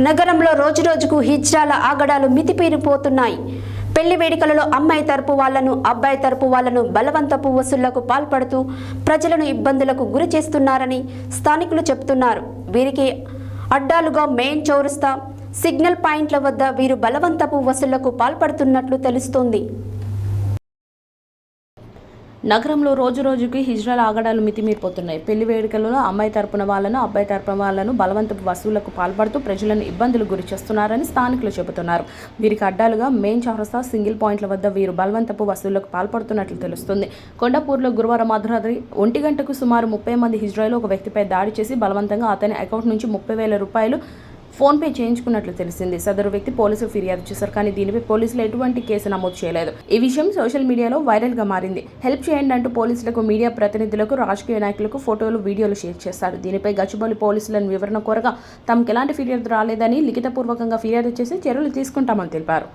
నగరంలో రోజురోజుకు హిజ్రాల ఆగడాలు మితిమీరిపోతున్నాయి. పెళ్లి వేడుకలలో అమ్మాయి తరపు వాళ్లను, అబ్బాయి తరపు వాళ్లను బలవంతపు వసూళ్లకు పాల్పడుతూ ప్రజలను ఇబ్బందులకు గురి చేస్తున్నారని స్థానికులు చెబుతున్నారు. వీరికి అడ్డాలుగా మెయిన్ చౌరస్తా, సిగ్నల్ పాయింట్ల వద్ద వీరు బలవంతపు వసూళ్లకు పాల్పడుతున్నట్లు తెలుస్తోంది. నగరంలో రోజురోజుకి హిజ్రాల ఆగడాలు మితిమీరిపోతున్నాయి. పెళ్లి వేడుకలలో అమ్మాయి తరపున వాళ్లను, అబ్బాయి తరపున వాళ్లను బలవంతపు వసూళ్లకు పాల్పడుతూ ప్రజలను ఇబ్బందులు గురి చేస్తున్నారని స్థానికులు చెబుతున్నారు. వీరికి అడ్డాలుగా మెయిన్ చౌరస్తా, సింగిల్ పాయింట్ల వద్ద వీరు బలవంతపు వసూళ్లకు పాల్పడుతున్నట్లు తెలుస్తుంది. కొండాపూర్లో గురువారం అర్ధరాత్రి 1 గంటకు సుమారు 30 మంది హిజ్రాయిలు ఒక వ్యక్తిపై దాడి చేసి బలవంతంగా అతని అకౌంట్ నుంచి 30,000 రూపాయలు ఫోన్పే చేయించుకున్నట్లు తెలిసింది. సదరు వ్యక్తి పోలీసులు ఫిర్యాదు చేశారు, కానీ దీనిపై పోలీసులు ఎటువంటి కేసు నమోదు చేయలేదు. ఈ విషయం సోషల్ మీడియాలో వైరల్ గా మారింది. హెల్ప్ చేయండి అంటూ పోలీసులకు, మీడియా ప్రతినిధులకు, రాజకీయ నాయకులకు ఫోటోలు, వీడియోలు షేర్ చేశారు. దీనిపై గచ్చిబౌలి పోలీసులను వివరణ కోరగా తమకు ఎలాంటి ఫిర్యాదు రాలేదని, లిఖితపూర్వకంగా ఫిర్యాదు చేసి చర్యలు తీసుకుంటామని తెలిపారు.